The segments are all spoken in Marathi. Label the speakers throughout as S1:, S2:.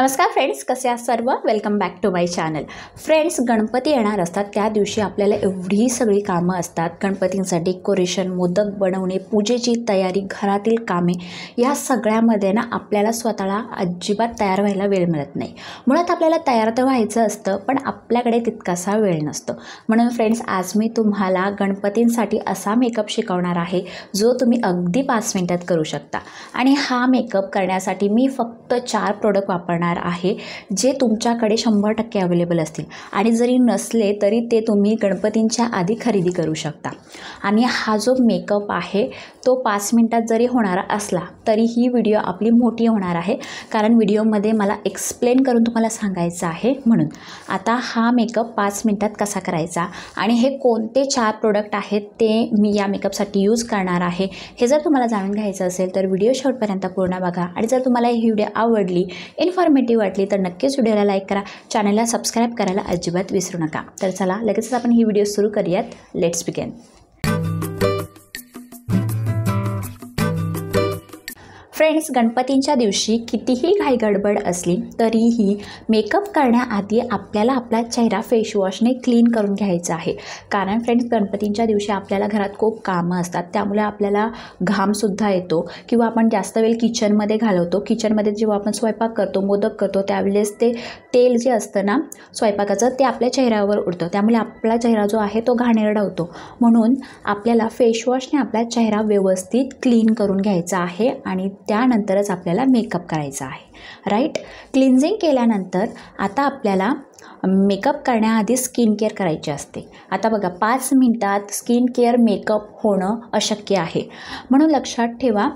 S1: नमस्कार फ्रेंड्स, कसे आहात सर्व? Welcome back to my channel. Friends, Ganpati येणार असतात त्या दिवशी आपल्याला एवढी सगळी कामं असतात. गणपतींचं डेकोरेशन, मोदक बनवणे, पूजेची तयारी, घरातील कामे, या सगळ्यामध्ये ना आपल्याला स्वतःला अजिबात तयार व्हायला वेळ मिळत नाही. मुळात आपल्याला तयार तर व्हायचं असतं, पण आपल्याकडे तितकासा वेळ नसतो. म्हणून फ्रेंड्स, आज मी तुम्हाला गणपतींसाठी असा मेकअप शिकवणार आहे जो तुम्ही अगदी 5 मिनिटात करू शकता. आणि हा मेकअप करण्यासाठी मी फक्त 4 प्रोडक्ट वापरणार आहे जे तुमच्याकडे 100% अवेलेबल असतील, आणि जरी नसले तरी ते तुम्ही गणपतींच्या आधी खरेदी करू शकता. आणि हा जो मेकअप आहे तो 5 मिनिटात जरी होणारा असला तरी ही व्हिडिओ आपली मोठी होणार आहे, कारण व्हिडिओमध्ये मला एक्सप्लेन करून तुम्हाला सांगायचं आहे. म्हणून आता हा मेकअप 5 मिनिटात कसा करायचा आणि हे कोणते 4 प्रोडक्ट आहेत ते मी या मेकअपसाठी यूज करणार आहे, हे जर तुम्हाला जाणून घ्यायचं असेल तर व्हिडिओ शेवटपर्यंत पूर्ण बघा. आणि जर तुम्हाला ही व्हिडिओ आवडली, इन्फॉर्मेटिव्ह वाटली तर नक्कीच व्हिडिओला लाईक करा, चॅनलला सबस्क्राईब करायला अजिबात विसरू नका. तर चला लगेचच आपण ही व्हिडिओ सुरू करूयात. Let's begin. फ्रेंड्स, गणपतींच्या दिवशी कितीही घाईगडबड असली तरीही मेकअप करण्याआधी आपल्याला आपला चेहरा फेसवॉशने क्लीन करून घ्यायचा आहे. कारण फ्रेंड्स, गणपतींच्या दिवशी आपल्याला घरात खूप कामं असतात, त्यामुळे आपल्याला घामसुद्धा येतो किंवा आपण जास्त वेळ किचनमध्ये घालवतो. किचनमध्ये जेव्हा आपण स्वयंपाक करतो, मोदक करतो, त्यावेळेस ते तेल जे असतं ना स्वयंपाकाचं, ते आपल्या चेहऱ्यावर उडतं, त्यामुळे आपला चेहरा जो आहे तो घाणेरडा होतो. म्हणून आपल्याला फेसवॉशने आपला चेहरा व्यवस्थित क्लीन करून घ्यायचा आहे आणि त्यानंतरच आपल्याला मेकअप करायचा आहे. राईट. क्लिन्झिंग केल्यानंतर आता आपल्याला मेकअप करण्याआधी स्किन केअर करायची असते. आता बघा, 5 मिनिटात स्किन केअर मेकअप होणं अशक्य आहे. म्हणून लक्षात ठेवा,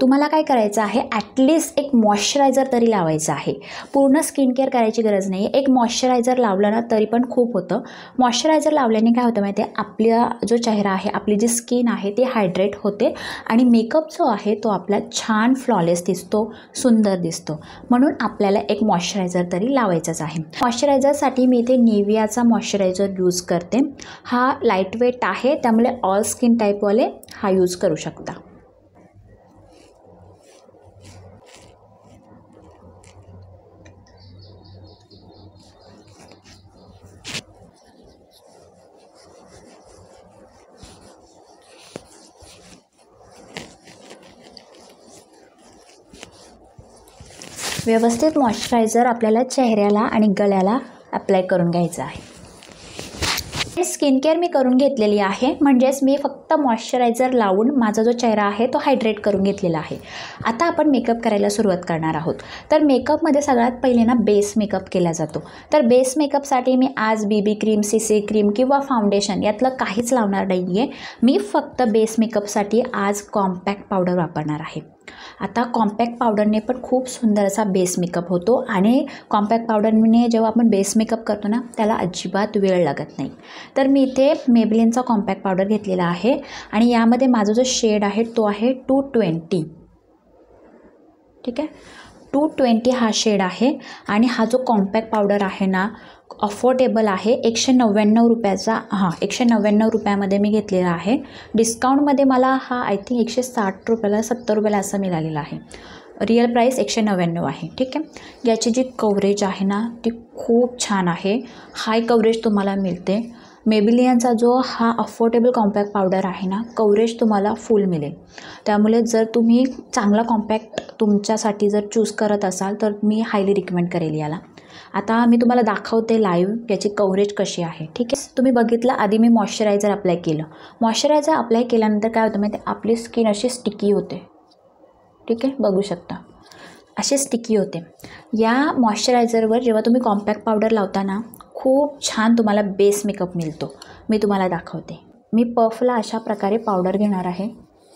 S1: तुम्हाला काय करायचं आहे, ॲटलिस्ट एक मॉइश्चरायझर तरी लावायचं आहे. पूर्ण स्किन केअर करायची गरज नाही. एक मॉइश्चरायझर लावलं ना तरी पण खूप होतं. मॉइश्चरायझर लावल्याने काय होतं माहिती आहे, आपला जो चेहरा आहे, आपली जी स्किन आहे ती हायड्रेट होते आणि मेकअप जो आहे तो आपला छान फ्लॉलेस दिसतो, सुंदर दिसतो. म्हणून आपल्याला एक मॉइश्चरायझर तरी लावायचंच आहे. मॉइश्चरायझरसाठी मी इथे निव्हियाचा मॉइश्चरायझर यूज करते. हा लाईटवेट आहे, त्यामुळे ऑल स्किन टाईपवाले हा यूज करू शकता. व्यवस्थित मॉइश्चरायझर आपल्याला चेहऱ्याला आणि गळ्याला अप्लाय करून घ्यायचं आहे. स्किन केअर मी करून घेतलेली आहे, म्हणजेच मी फक्त मॉइश्चरायझर लावून माझा जो चेहरा आहे तो हायड्रेट करून घेतलेला आहे. आता आपण मेकअप करायला सुरुवात करणार आहोत. तर मेकअपमध्ये सगळ्यात पहिले ना बेस मेकअप केला जातो. तर बेस मेकअपसाठी मी आज BB क्रीम, CC क्रीम किंवा फाउंडेशन यातलं काहीच लावणार नाही आहे. मी फक्त बेस मेकअपसाठी आज कॉम्पॅक्ट पावडर वापरणार आहे. आता कॉम्पॅक्ट पावडरने पण खूप सुंदर असा बेस मेकअप होतो आणि कॉम्पॅक्ट पावडरने जेव्हा आपण बेस मेकअप करतो ना त्याला अजिबात वेळ लागत नाही. तर मी इथे मेबलिनचा कॉम्पॅक्ट पावडर घेतलेला आहे आणि यामध्ये माझा जो शेड आहे तो आहे 220. ठीक आहे, 220 हा शेड आहे. आणि हा जो कॉम्पॅक्ट पावडर आहे ना अफोर्डेबल आहे. 199 रुपयाचा, 199 रुपयामध्ये मी घेतलेला आहे. डिस्काउंटमध्ये मला हा आय थिंक 160 रुपयाला, 70 रुपयाला असं मिळालेला आहे. रिअल प्राईस 199 आहे. ठीक आहे. याची जी कव्हरेज आहे ना ती खूप छान आहे. हाय कव्हरेज तुम्हाला मिळते. मेबलिनचा जो हा अफोर्डेबल कॉम्पॅक्ट पावडर आहे ना, कव्हरेज तुम्हाला फुल मिळेल. त्यामुळे जर तुम्ही चांगला कॉम्पॅक्ट तुमच्यासाठी जर चूज करत असाल तर मी हायली रिकमेंड करेल याला. आता मी तुम्हाला दाखवते लाईव्ह याची कव्हरेज कशी आहे. ठीक आहे. तुम्ही बघितलं, आधी मी मॉइश्चरायझर अप्लाय केलं. मॉइश्चरायझर अप्लाय केल्यानंतर काय होतं माहिती आहे, आपली स्किन अशी स्टिकी होते. ठीक आहे, बघू शकता अशी स्टिकी होते. या मॉइश्चरायझरवर जेव्हा तुम्ही कॉम्पॅक्ट पावडर लावता ना खूप छान तुम्हाला बेस मेकअप मिळतो. मी तुम्हाला दाखवते. मी पफला अशा प्रकारे पावडर घेणार आहे,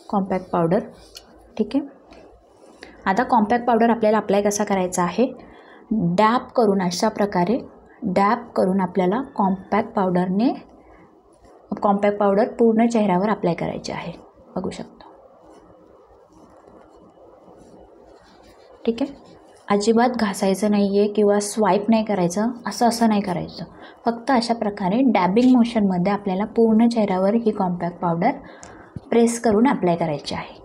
S1: कॉम्पॅक्ट पावडर. ठीक आहे. आता कॉम्पॅक्ट पावडर आपल्याला अप्लाय कसा करायचा आहे, डॅप करून, अशा प्रकारे डॅप करून आपल्याला कॉम्पॅक्ट पावडर पूर्ण चेहऱ्यावर अप्लाय करायची आहे. बघू शकतो. ठीक आहे. अजिबात घासायचं नाही आहे किंवा स्वाईप नाही करायचं, असं नाही करायचं. फक्त अशा प्रकारे डॅबिंग मोशनमध्ये आपल्याला पूर्ण चेहऱ्यावर ही कॉम्पॅक्ट पावडर प्रेस करून अप्लाय करायची आहे.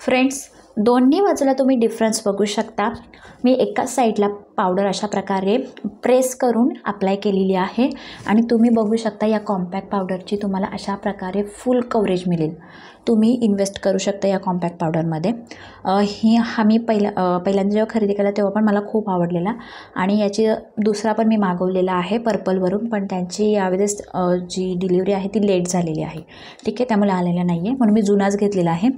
S1: फ्रेंड्स, दोन्ही बाजूला तुम्ही डिफरन्स बघू शकता. मी एकाच साईडला पावडर अशा प्रकारे प्रेस करून अप्लाय केलेली आहे आणि तुम्ही बघू शकता या कॉम्पॅक्ट पावडरची तुम्हाला अशा प्रकारे फुल कव्हरेज मिळेल. तुम्ही इन्व्हेस्ट करू शकता या कॉम्पॅक्ट पावडरमध्ये. मी पहिल्यांदा जेव्हा खरेदी केला तेव्हा पण मला खूप आवडलेला आणि याची दुसरा पण मी मागवलेला आहे पर्पलवरून, पण त्यांची यावेळेस जी डिलिव्हरी आहे ती लेट झालेली आहे. ठीक आहे, त्यामुळे आलेला नाही आहे, म्हणून मी जुनाच घेतलेला आहे.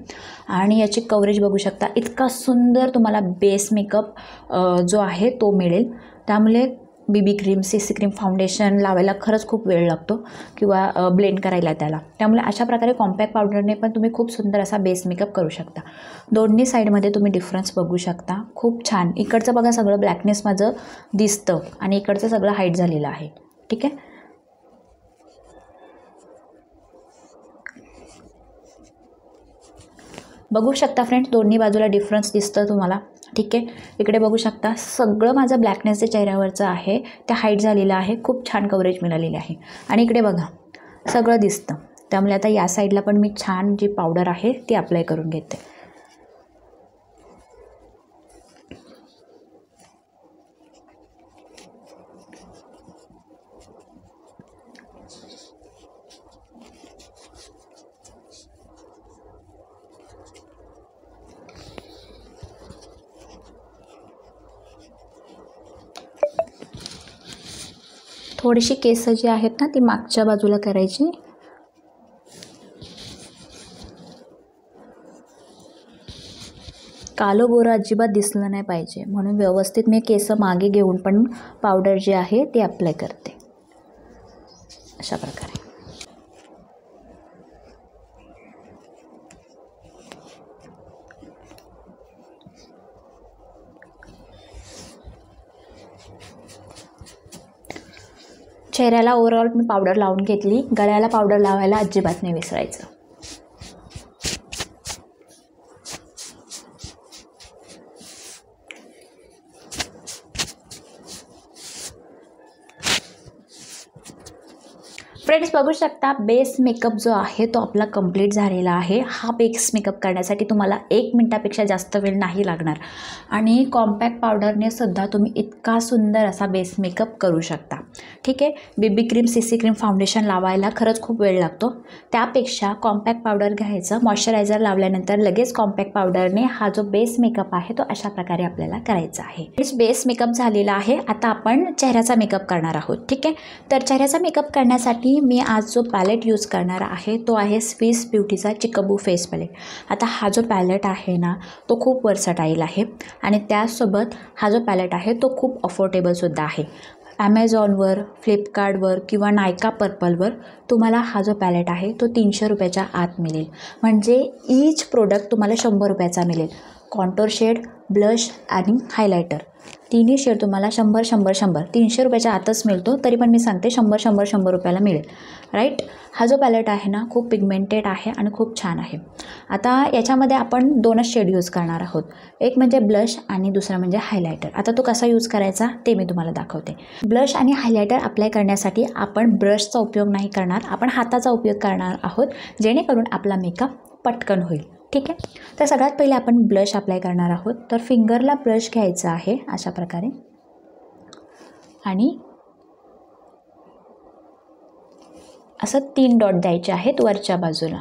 S1: आणि याची कव्हरेज बघू शकता. इतका सुंदर तुम्हाला बेस मेकअप जो आहे तो मिळेल. त्यामुळे BB cream, CC cream, foundation लावायला खरंच खूप वेळ लागतो किंवा ब्लेंड करायला त्याला. त्यामुळे अशा प्रकारे कॉम्पॅक्ट पावडरने पण तुम्ही खूप सुंदर असा बेस मेकअप करू शकता. दोन्ही साईडमध्ये तुम्ही डिफरन्स बघू शकता. खूप छान. इकडचं बघा सगळं ब्लॅकनेस माझं दिसतं आणि इकडचं सगळं हाईट झालेलं आहे. ठीक आहे. बघू शकता फ्रेंड्स, दोन्ही बाजूला डिफरन्स दिसतं तुम्हाला. ठीक आहे, इकडे बघू शकता सगळं माझं ब्लॅकनेस जे चेहऱ्यावरचं आहे ते हाईट झालेलं आहे. खूप छान कव्हरेज मिळालेली आहे आणि इकडे बघा सगळं दिसतं. त्यामुळे आता या साईडला पण मी छान जी पावडर आहे ती अप्लाय करून घेते. थोडीशी केस जी आहेत ना ती मागच्या बाजूला करायची. कालो गोरा अजिबात दिसलं नाही पाहिजे म्हणून व्यवस्थित मी केस मागे घेऊन पण पावडर जी आहे ती अप्लाय करते अशा प्रकारे. चेहऱ्याला ओव्हरऑल मी पावडर लावून घेतली. गळ्याला पावडर लावायला अजिबात नाही विसरायचं. फ्रेंड्स, बघू शकता बेस मेकअप जो आहे तो आपला कंप्लीट झालेला आहे. हा बेस मेकअप करण्यासाठी तुम्हाला 1 मिनिटापेक्षा जास्त वेळ नाही लागणार आणि कॉम्पॅक्ट पावडरने सुद्धा तुम्ही इतका सुंदर असा बेस मेकअप करू शकता. ठीक आहे. BB cream, CC cream, foundation लावायला खरंच खूप वेळ लागतो. त्यापेक्षा कॉम्पॅक्ट पावडर घ्यायचं, मॉइश्चरायझर लावल्यानंतर लगेच कॉम्पॅक्ट पावडरने हा जो बेस मेकअप आहे तो अशा प्रकारे आपल्याला करायचा आहे. बेस मेकअप झालेला आहे. आता आपण चेहऱ्याचा मेकअप करणार आहोत. ठीक आहे. तर चेहऱ्याचा मेकअप करण्यासाठी मी आज जो पॅलेट यूज करणार आहे तो आहे स्विस ब्युटीचा चिकबू फेस पॅलेट. आता हा जो पॅलेट आहे ना तो खूप वर्सटाईल आहे आणि त्यासोबत हा जो पॅलेट आहे तो खूप अफोर्डेबलसुद्धा आहे. ॲमेझॉनवर, फ्लिपकार्टवर किंवा नायका पर्पलवर तुम्हाला हा जो पॅलेट आहे तो 300 रुपयाच्या आत मिळेल. म्हणजे ईच प्रोडक्ट तुम्हाला 100 रुपयाचा मिळेल. कॉन्टोर शेड, ब्लश आणि हायलायटर तिन्ही शेड तुम्हाला 100, 100, 100 300 रुपयाच्या आतच मिळतो. तरी पण मी सांगते 100, 100, 100 रुपयाला मिळेल. राईट. हा जो पॅलेट आहे ना खूप पिगमेंटेड आहे आणि खूप छान आहे. आता याच्यामध्ये आपण 2च शेड यूज करणार आहोत. एक म्हणजे ब्लश आणि दुसरा म्हणजे हायलायटर. आता तो कसा यूज करायचा ते मी तुम्हाला दाखवते. ब्लश आणि हायलायटर अप्लाय करण्यासाठी आपण ब्रशचा उपयोग नाही करणार, आपण हाताचा उपयोग करणार आहोत जेणेकरून आपला मेकअप पटकन होईल. ठीक आहे. तर सगळ्यात पहिले आपण ब्लश अप्लाय करणार आहोत. तर फिंगरला ब्रश घ्यायचा आहे अशा प्रकारे आणि असं 3 डॉट द्यायचे आहेत वरच्या बाजूला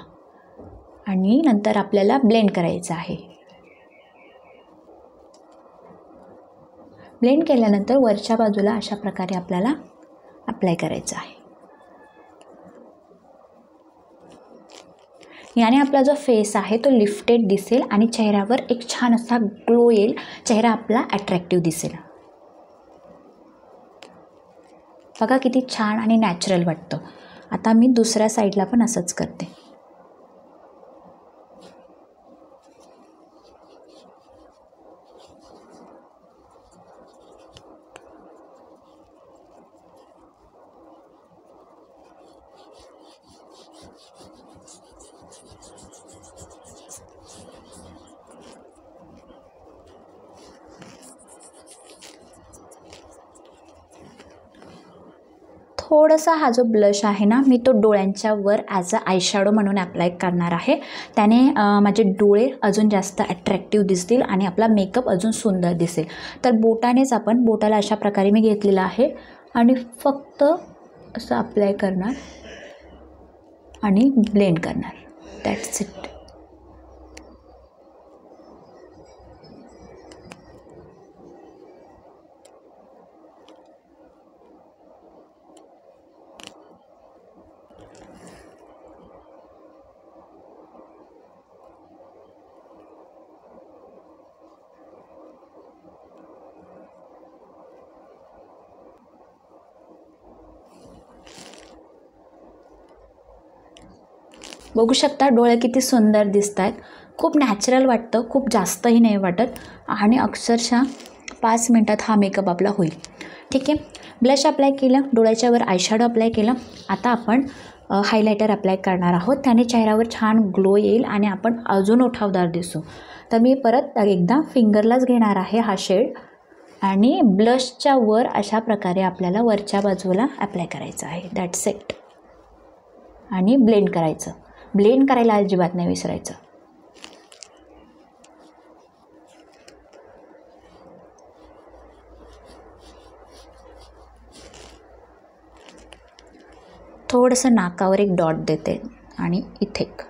S1: आणि नंतर आपल्याला ब्लेंड करायचं आहे. ब्लेंड केल्यानंतर वरच्या बाजूला अशा प्रकारे आपल्याला अप्लाय करायचं आहे. याने आपला जो फेस आहे तो लिफ्टेड दिसेल आणि चेहऱ्यावर एक छान असा ग्लो येईल. चेहरा आपला अट्रॅक्टिव्ह दिसेल. बघा किती छान आणि नॅचरल वाटतं. आता मी दुसऱ्या साईडला पण असंच करते. थोडासा हा जो ब्लश आहे ना मी तो डोळ्यांच्या वर ॲज अ आय शॅडो म्हणून ॲप्लाय करणार आहे. त्याने माझे डोळे अजून जास्त अट्रॅक्टिव्ह दिसतील आणि आपला मेकअप अजून सुंदर दिसेल. तर बोटानेच आपण बोटाला अशा प्रकारे मी घेतलेलं आहे आणि फक्त असं अप्लाय करणार आणि ब्लेंड करणार. That's it. बघू शकता डोळे किती सुंदर दिसत आहेत. खूप नॅचरल वाटतं, खूप जास्तही नाही वाटत आणि अक्षरशः 5 मिनटात हा मेकअप आपला होईल. ठीक आहे. ब्लश अप्लाय केलं, डोळ्याच्यावर आयशॅडो अप्लाय केलं. आता आपण हायलायटर अप्लाय करणार आहोत. त्याने चेहऱ्यावर छान ग्लो येईल आणि आपण अजून उठावदार दिसू. तर मी परत एकदा फिंगरलाच घेणार आहे हा शेड आणि ब्लशच्या वर अशा प्रकारे आपल्याला वरच्या बाजूला अप्लाय करायचं आहे. That's it. आणि ब्लेंड करायचं. ब्लेंड करायला अजिबात नाही विसरायचं. थोडंसं नाकावर एक डॉट देते आणि इथे एक.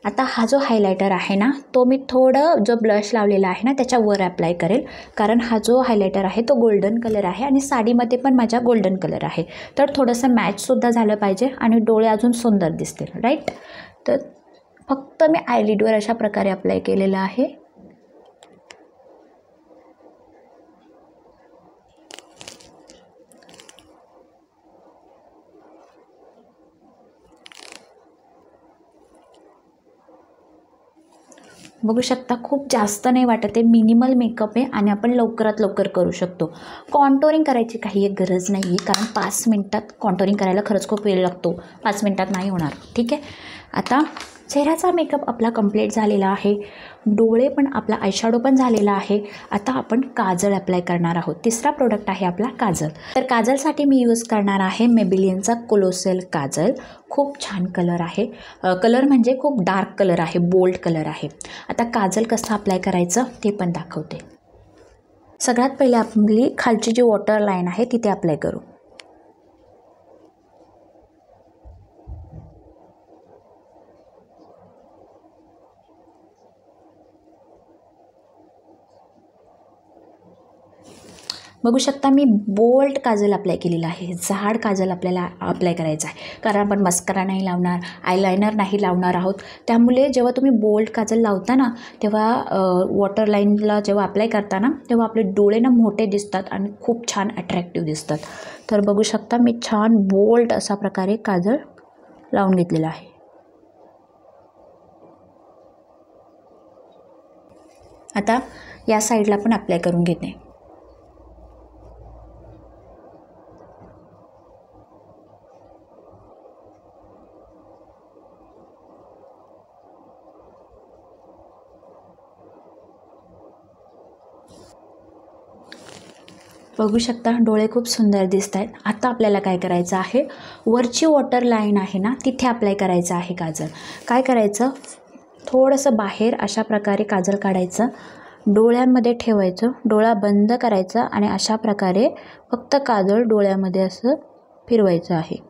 S1: आता हा जो हायलायटर आहे ना तो मी थोडं जो ब्लश लावलेला आहे ना त्याच्यावर अप्लाय करेल, कारण हा जो हायलायटर आहे तो गोल्डन कलर आहे आणि साडीमध्ये पण माझ्या गोल्डन कलर आहे. तर थोडंसं मॅचसुद्धा झालं पाहिजे आणि डोळे अजून सुंदर दिसतील. राईट. तर फक्त मी आयलिडवर अशा प्रकारे अप्लाय केलेलं आहे. बघू शकता खूप जास्त नाही वाटत आहे. मिनिमल मेकअप आहे आणि आपण लवकरात लवकर करू शकतो. कॉन्टोरिंग करायची काही एक गरज नाही आहे, कारण 5 मिनटात कॉन्टोरिंग करायला खरंच खूप वेळ लागतो. 5 मिनटात नाही होणार. ठीक आहे. आता चेहऱ्याचा मेकअप आपला कंप्लीट झालेला आहे. डोळे पण आपला आयशॅडो पण झालेला आहे. आता आपण काजळ अप्लाय करणार आहोत. तिसरा प्रोडक्ट आहे आपला काजळ. तर काजळसाठी मी यूज करणार आहे मेबेलिनचा कोलोसेल काजळ. खूप छान कलर आहे. कलर म्हणजे खूप डार्क कलर आहे, बोल्ड कलर आहे. आता काजळ कसं अप्लाय करायचं ते पण दाखवते. सगळ्यात पहिले आपली खालची जी वॉटर लाईन आहे तिथे अप्लाय करू. बघू शकता मी बोल्ड काजल अप्लाय केलेलं आहे. जाड काजल आपल्याला अप्लाय करायचं आहे, कारण आपण मस्करा नाही लावणार, आयलायनर नाही लावणार आहोत. त्यामुळे जेव्हा तुम्ही बोल्ड काजल लावता ना तेव्हा वॉटर लाईनला जेव्हा अप्लाय करता ना तेव्हा आपले डोळे ना मोठे दिसतात आणि खूप छान अट्रॅक्टिव्ह दिसतात. तर बघू शकता मी छान बोल्ड असा प्रकारे काजळ लावून घेतलेला आहे. आता या साईडला पण अप्लाय करून घेते. बघू शकता डोळे खूप सुंदर दिसत आहेत. आता आपल्याला काय करायचं आहे, वरची वॉटर लाईन आहे ना तिथे अप्लाय करायचं आहे काजळ. काय करायचं, थोडंसं बाहेर अशा प्रकारे काजळ काढायचं, डोळ्यामध्ये ठेवायचं, डोळा बंद करायचा आणि अशा प्रकारे फक्त काजळ डोळ्यामध्ये असं फिरवायचं आहे.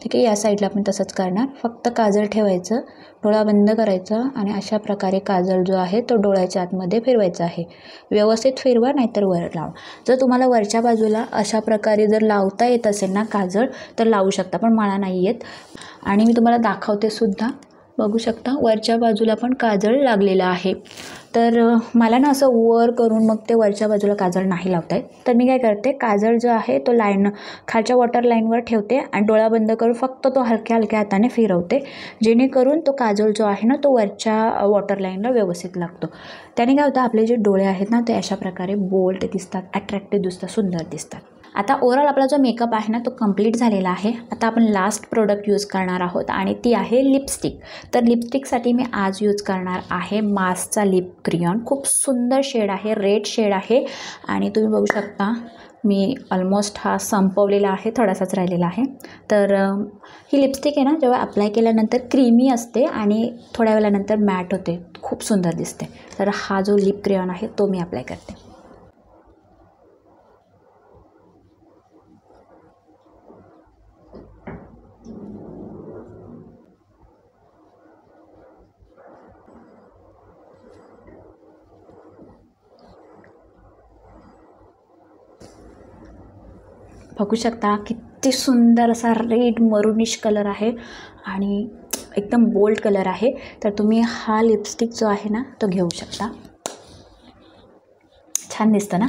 S1: ठीक आहे. या साईडला पण तसंच करणार. फक्त काजळ ठेवायचं, डोळा बंद करायचा आणि अशा प्रकारे काजळ जो आहे तो डोळ्याच्या आतमध्ये फिरवायचा आहे. व्यवस्थित फिरवा, नाहीतर वर लावा. जर तुम्हाला वरच्या बाजूला अशा प्रकारे जर लावता येत असेल ना काजळ तर लावू शकता, पण मला नाही येत. आणि मी तुम्हाला दाखवते सुद्धा. बघू शकता वरच्या बाजूला पण काजळ लागलेलं आहे. तर मला ना असं वर करून मग ते वरच्या बाजूला काजळ नाही लावता येत. तर मी काय करते, काजळ जो आहे तो लाईन खालच्या वॉटर लाईनवर ठेवते आणि डोळा बंद करून फक्त तो हलक्या हलक्या हाताने फिरवते, जेणेकरून तो काजळ जो आहे ना तो वरच्या वॉटर लाईनला व्यवस्थित लागतो. त्याने काय होतं, आपले जे डोळे आहेत ना ते अशा प्रकारे बोल्ड दिसतात, अट्रॅक्टिव्ह दिसतात, सुंदर दिसतात. आता ओव्हरऑल आपला जो मेकअप आहे ना तो कंप्लीट झालेला आहे. आता आपण लास्ट प्रोडक्ट यूज करणार आहोत आणि ती आहे लिपस्टिक. तर लिपस्टिकसाठी मी आज यूज करणार आहे मार्सचा लिप क्रियॉन. खूप सुंदर शेड आहे, रेड शेड आहे आणि तुम्ही बघू शकता मी ऑलमोस्ट हा संपवलेला आहे, थोडासाच राहिलेला आहे. तर ही लिपस्टिक आहे ना जेव्हा अप्लाय केल्यानंतर क्रीमी असते आणि थोड्या वेळानंतर मॅट होते, खूप सुंदर दिसते. तर हा जो लिप क्रेयॉन आहे तो मी अप्लाय करते. बघू शकता किती सुंदर असा रेड मरूनिश कलर आहे आणि एकदम बोल्ड कलर आहे. तर तुम्ही हा लिपस्टिक जो आहे ना तो घेऊ शकता. छान दिसतं ना.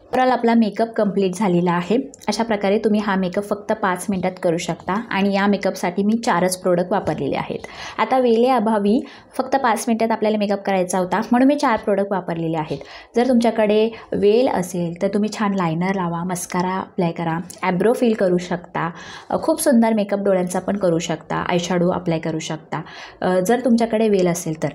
S1: ओव्हरऑल आपला मेकअप कंप्लीट झालेला आहे. अशा प्रकारे तुम्ही हा मेकअप फक्त 5 मिनिटात करू शकता आणि या मेकअपसाठी मी 4च प्रोडक्ट वापरलेले आहेत. आता वेळेअभावी फक्त 5 मिनिटात आपल्याला मेकअप करायचा होता म्हणून मी 4 प्रोडक्ट वापरलेले आहेत. जर तुमच्याकडे वेळ असेल तर तुम्ही छान लायनर लावा, मस्कारा अप्लाय करा, ॲब्रो फिल करू शकता, खूप सुंदर मेकअप डोळ्यांचा पण करू शकता, आयशॅडो अप्लाय करू शकता जर तुमच्याकडे वेळ असेल तर.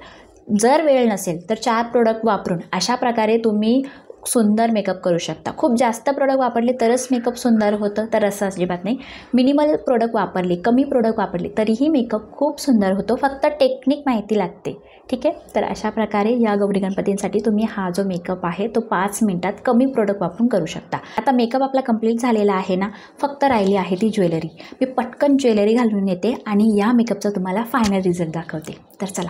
S1: जर वेळ नसेल तर 4 प्रोडक्ट वापरून अशा प्रकारे तुम्ही सुंदर मेकअप करू शकता. खूप जास्त प्रोडक्ट वापरले तरच मेकअप सुंदर होतं तर असं अजिबात नाही. मिनिमल प्रोडक्ट वापरले, कमी प्रोडक्ट वापरले तरीही मेकअप खूप सुंदर होतो. फक्त टेक्निक माहिती लागते. ठीक आहे. तर अशा प्रकारे या गौरी गणपतींसाठी तुम्ही हा जो मेकअप आहे तो 5 मिनिटात कमी प्रोडक्ट वापरून करू शकता. आता मेकअप आपला कंप्लीट झालेला आहे ना, फक्त राहिली आहे ती ज्वेलरी. मी पटकन ज्वेलरी घालून येते आणि या मेकअपचा तुम्हाला फायनल रिझल्ट दाखवते. तर चला.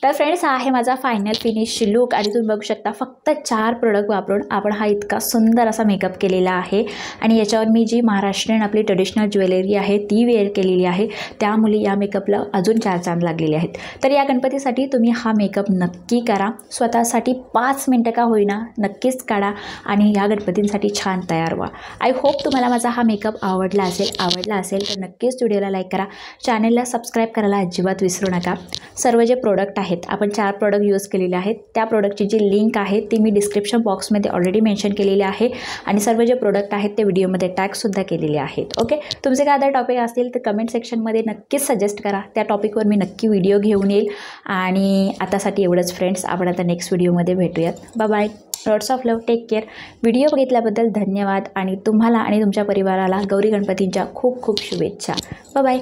S1: तर फ्रेंड्स हा आहे माझा फायनल फिनिश लुक आणि तुम्ही बघू शकता फक्त 4 प्रोडक्ट वापरून आपण हा इतका सुंदर असा मेकअप केलेला आहे. आणि याच्यावर मी जी महाराष्ट्रीयन आपली ट्रेडिशनल ज्वेलरी आहे ती वेअर केलेली आहे, त्यामुळे या मेकअपला अजून 4 चांद लागलेले आहेत. तर या गणपतीसाठी तुम्ही हा मेकअप नक्की करा. स्वतःसाठी 5 मिनटं का होईना नक्कीच काढा आणि या गणपतींसाठी छान तयार व्हा. आय होप तुम्हाला माझा हा मेकअप आवडला असेल तर नक्कीच व्हिडिओला लाईक करा, चॅनलला सबस्क्राईब करायला अजिबात विसरू नका. सर्व जे प्रोडक्ट आहेत आपण 4 प्रोडक्ट यूज केलेले आहेत, त्या प्रोडक्टची जी लिंक आहे ती मी डिस्क्रिप्शन बॉक्समध्ये ऑलरेडी मेन्शन केलेली आहे आणि सर्व जे प्रोडक्ट आहेत ते व्हिडिओमध्ये टॅगसुद्धा केलेले आहेत. ओके. तुमचे काय अदर टॉपिक असतील तर कमेंट सेक्शनमध्ये नक्कीच सजेस्ट करा, त्या टॉपिकवर मी नक्की व्हिडिओ घेऊन येईल. आणि आतासाठी एवढंच फ्रेंड्स, आपण आता नेक्स्ट व्हिडिओमध्ये भेटूयात. Bye bye. Lots of love. Take care. Video बघितल्याबद्दल धन्यवाद आणि तुम्हाला आणि तुमच्या परिवाराला गौरी गणपतींच्या खूप खूप शुभेच्छा. Bye bye.